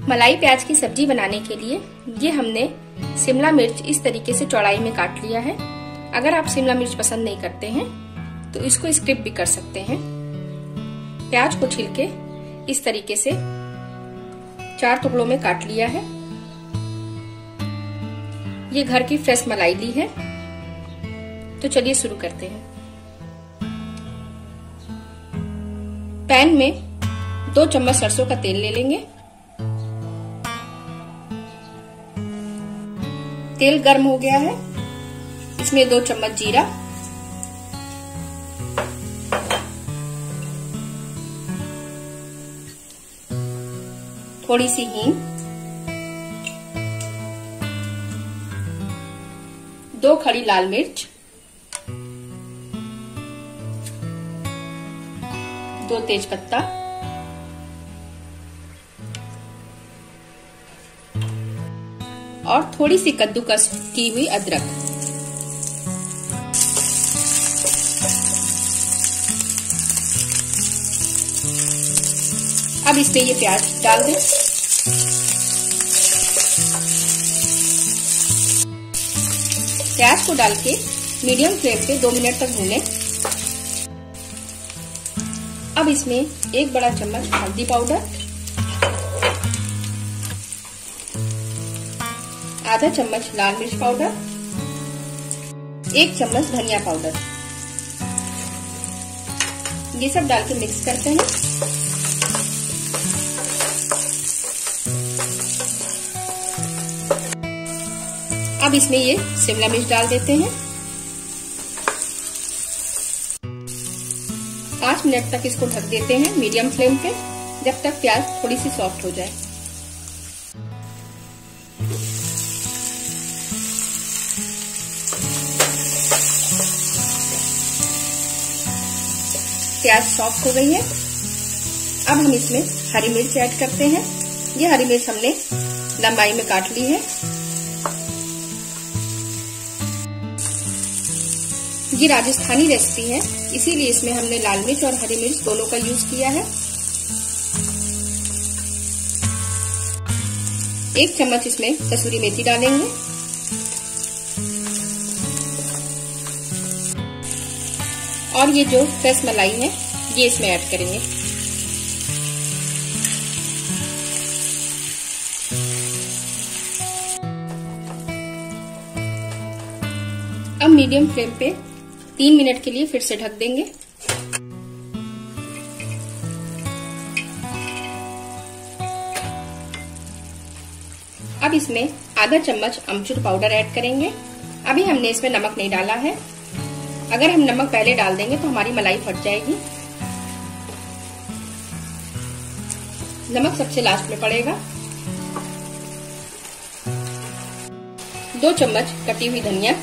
मलाई प्याज की सब्जी बनाने के लिए ये हमने शिमला मिर्च इस तरीके से चौड़ाई में काट लिया है। अगर आप शिमला मिर्च पसंद नहीं करते हैं तो इसको स्किप भी कर सकते हैं। प्याज को छील के इस तरीके से 4 टुकड़ों में काट लिया है। ये घर की फ्रेश मलाई ली है। तो चलिए शुरू करते हैं। पैन में 2 चम्मच सरसों का तेल ले लेंगे। तेल गर्म हो गया है, इसमें 2 चम्मच जीरा, थोड़ी सी हींग, 2 खड़ी लाल मिर्च, 2 तेजपत्ता और थोड़ी सी कद्दूकस की हुई अदरक। अब इसमें ये प्याज डाल दें। प्याज को डाल के मीडियम फ्लेम पे 2 मिनट तक भूनें। अब इसमें 1 बड़ा चम्मच हल्दी पाउडर, आधा चम्मच लाल मिर्च पाउडर, 1 चम्मच धनिया पाउडर, ये सब डाल के मिक्स करते हैं। अब इसमें ये शिमला मिर्च डाल देते हैं। 5 मिनट तक इसको ढक देते हैं मीडियम फ्लेम पे, जब तक प्याज थोड़ी सी सॉफ्ट हो जाए। प्याज सॉफ्ट हो गई है। अब हम इसमें हरी मिर्च ऐड करते हैं। ये हरी मिर्च हमने लंबाई में काट ली है। ये राजस्थानी रेसिपी है, इसीलिए इसमें हमने लाल मिर्च और हरी मिर्च दोनों का यूज किया है। 1 चम्मच इसमें कसूरी मेथी डालेंगे। और ये जो फ्रेश मलाई है ये इसमें ऐड करेंगे। अब मीडियम फ्लेम पे 3 मिनट के लिए फिर से ढक देंगे। अब इसमें आधा चम्मच अमचूर पाउडर ऐड करेंगे। अभी हमने इसमें नमक नहीं डाला है। अगर हम नमक पहले डाल देंगे तो हमारी मलाई फट जाएगी। नमक सबसे लास्ट में पड़ेगा। 2 चम्मच कटी हुई धनिया,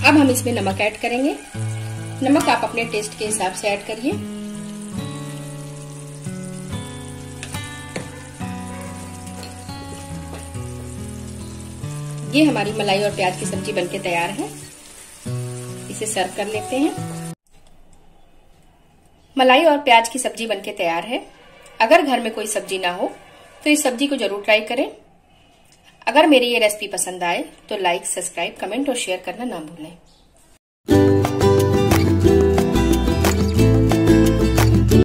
अब हम इसमें नमक ऐड करेंगे। नमक आप अपने टेस्ट के हिसाब से ऐड करिए। ये हमारी मलाई और प्याज की सब्जी बनके तैयार है। इसे सर्व कर लेते हैं। मलाई और प्याज की सब्जी बनके तैयार है। अगर घर में कोई सब्जी ना हो तो इस सब्जी को जरूर ट्राई करें। अगर मेरी ये रेसिपी पसंद आए तो लाइक, सब्सक्राइब, कमेंट और शेयर करना ना भूलें।